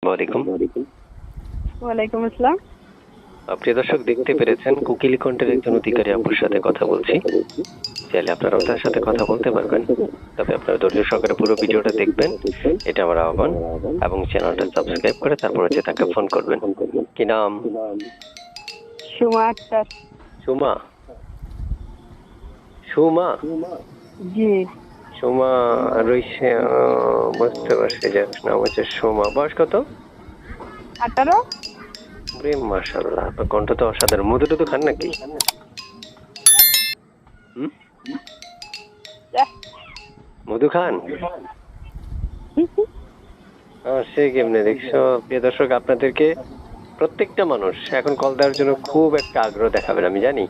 ওয়ালাইকুম। ওয়ালাইকুম আসসালাম। প্রিয় দর্শক, দেখতে পেরেছেন কুকিলি কণ্ঠের একজন অধিকারী আপুর সাথে কথা বলছি। চাইলে আপনারাও তার সাথে কথা বলতে পারবেন, তবে আপনারা ধৈর্য সহকারে পুরো ভিডিওটা দেখবেন, এটা আমার আহ্বান। এবং চ্যানেলটা সাবস্ক্রাইব করে তারপর হচ্ছে তাকে ফোন করবেন। কি নাম? সুমা আক্তার। সুমা? সুমা? জি। সুমা রইছে, বুঝতে পারছি। যাক, নাম হচ্ছে সুমা। বয়স কত? 18। মাশাআল্লাহ, আপনার কণ্ঠ তো অসাধারণ। মধু টধু খান নাকি? মধু খান? সে কেমনে দেখছো? প্রিয় দর্শক, আপনাদেরকে প্রত্যেকটা মানুষ এখন কল দেওয়ার জন্য খুব একটা আগ্রহ দেখাবেন, আমি জানি।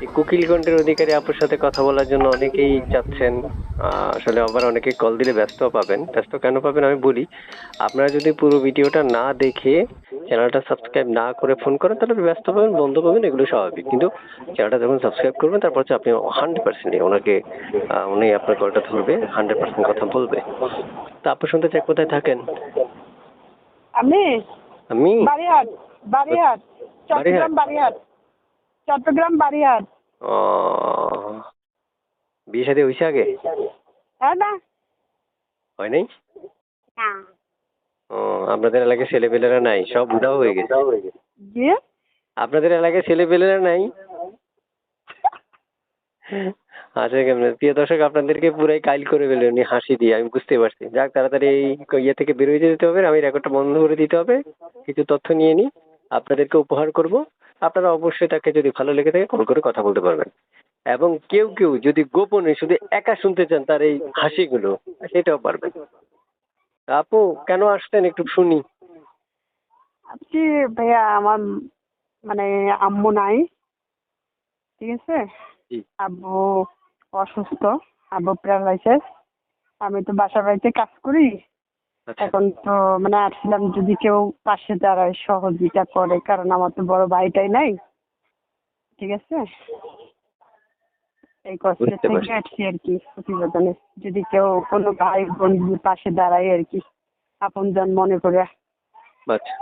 এই কুকিল কণ্ঠের অধিকারী আপুর সাথে কথা বলার জন্য অনেকেই চাচ্ছেন। আসলে আবার অনেকে কল দিলে ব্যস্ত পাবেন। ব্যস্ত কেন পাবেন আমি বলি। আপনারা যদি পুরো ভিডিওটা না দেখে চ্যানেলটা সাবস্ক্রাইব না করে ফোন করেন, তাহলে ব্যস্ত পাবেন, বন্ধ পাবেন, এগুলো স্বাভাবিক। কিন্তু চ্যানেলটা যখন সাবস্ক্রাইব করবেন, তারপর হচ্ছে আপনি 100% ওনাকে, উনি আপনার কলটা ধরবে, 100% কথা বলবে। তা আপু, শুনতে চাই কোথায় থাকেন? আমি আমি বারিহাট। বারিহাট, চট্টগ্রাম। বারিহাট, চট্টগ্রাম বারিহাট। ও, বিয়ে শাদী হয়েছে আগে? হ্যাঁ না। হয় নাই? ও, আপনাদের এলাকায় ছেলেপেলেরা নাই, সব বুড়া হয়ে গেছে? জি। আপনাদের এলাকায় ছেলেপেলেরা নাই? আচ্ছা, কেমন? প্রিয় দর্শক, আপনাদেরকে পুরাই কাইল করে ফেলে উনি হাসি দিয়ে, আমি বুঝতে পারছি। যাক, তাড়াতাড়ি এই ইয়ে থেকে বের হয়ে যেতে হবে, আমি রেকর্ডটা বন্ধ করে দিতে হবে। কিছু তথ্য নিয়ে নিই, আপনাদেরকে উপহার করব। আপনারা অবশ্যই তাকে যদি ভালো লেগে থাকে কল করে কথা বলতে পারবেন। এবং কেউ কেউ যদি গোপনে শুধু একা শুনতে চান তার এই হাসিগুলো, সেটাও পারবেন। আপু, কেন আসতেন একটু শুনি। আজকে ভাইয়া আমার মানে আম্মু নাই, ঠিক আছে। জি। আব্বু অসুস্থ, আব্বু প্যারালাইসিস। আমি তো বাসা বাড়িতে কাজ করি। আচ্ছা। এখন তো মানে আসলাম যদি কেউ পাশে দাঁড়ায়, সহযোগিতা করে, কারণ আমার তো বড় ভাইটাই নাই, ঠিক আছে। এই কষ্ট বুঝতে থেকে পারছি। আসছি আর কি প্রতিবেদনে। যদি কেউ কোনো ভাই বোন যদি পাশে দাঁড়ায় আর কি, আপনজন মনে করে। আচ্ছা।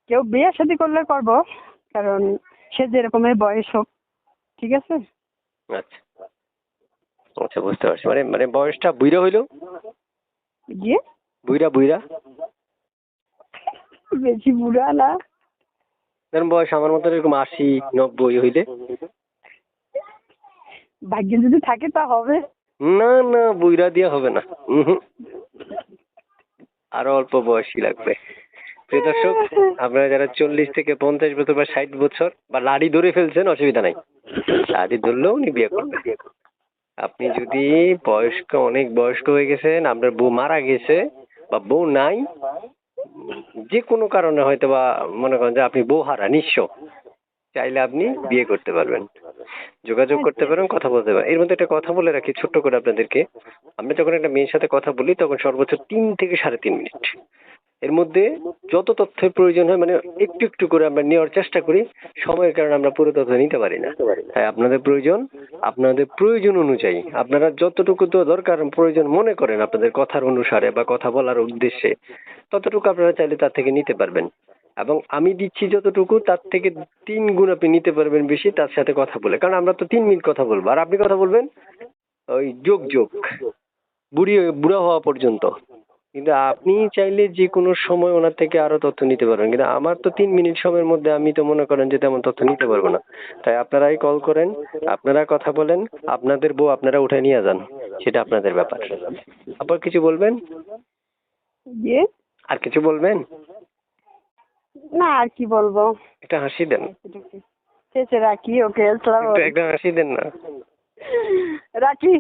কেউ বিয়ে শাদী করলে করবো, কারণ সে যেরকমের বয়স হোক, ঠিক আছে। আচ্ছা। আচ্ছা, বুঝতে পারছি। মানে মানে বয়সটা বুইড়া হইলো? গিয়ে বুইড়া বুইড়া? বেশি বুড়া না। ধরুন বয়স আমার মতো এরকম 80-90 হইলে? ভাগ্যে যদি থাকে তা হবে। না না, বুইড়া দিয়া হবে না। আরো অল্প বয়সী লাগবে। প্রিয় দর্শক, আপনারা যারা 40 থেকে 50 বছর বা 60 বছর বা লাড়ি ধরে ফেলছেন, অসুবিধা নাই। লাড়ি ধরলেও উনি বিয়ে করবেন। আপনি যদি অনেক বয়স্ক হয়ে গেছেন, আপনার বউ মারা গেছে বা বউ নাই, যে কোনো কারণে হয়তো বা মনে করেন যে আপনি বউ হারা নিঃস্ব, চাইলে আপনি বিয়ে করতে পারবেন। যোগাযোগ করতে পারেন, কথা বলতে পারেন। এর মধ্যে একটা কথা বলে রাখি ছোট্ট করে আপনাদেরকে। আমরা যখন একটা মেয়ের সাথে কথা বলি তখন সর্বোচ্চ 3 থেকে 3.5 মিনিট। এর মধ্যে যত তথ্যের প্রয়োজন হয়, মানে একটু একটু করে আমরা নেওয়ার চেষ্টা করি। সময়ের কারণে আমরা পুরো তথ্য নিতে পারি না। তাই আপনাদের প্রয়োজন অনুযায়ী আপনারা যতটুকু তো দরকার প্রয়োজন মনে করেন আপনাদের কথার অনুসারে বা কথা বলার উদ্দেশ্যে, ততটুকু আপনারা চাইলে তার থেকে নিতে পারবেন। এবং আমি দিচ্ছি যতটুকু, তার থেকে 3 গুণ আপনি নিতে পারবেন বেশি তার সাথে কথা বলে। কারণ আমরা তো 3 মিনিট কথা বলবো, আর আপনি কথা বলবেন ওই যোগ বুড়া হওয়া পর্যন্ত। কিন্তু আপনি চাইলে যে কোনো সময় ওনার থেকে আরো তথ্য নিতে পারবেন। কিন্তু আমার তো 3 মিনিট সময়ের মধ্যে আমি তো মনে করেন যে তেমন তথ্য নিতে পারবো না। তাই আপনারাই কল করেন, আপনারা কথা বলেন, আপনাদের বউ আপনারা উঠে নিয়ে যান, সেটা আপনাদের ব্যাপার। আবার কিছু বলবেন? গিয়ে আর কিছু বলবেন? না, আর কি বলবো। একটা হাসি দেন। শেষে রাখি। ওকে, আসসালামু একটা আলাইকুম। হাসি দেন না। রাখি।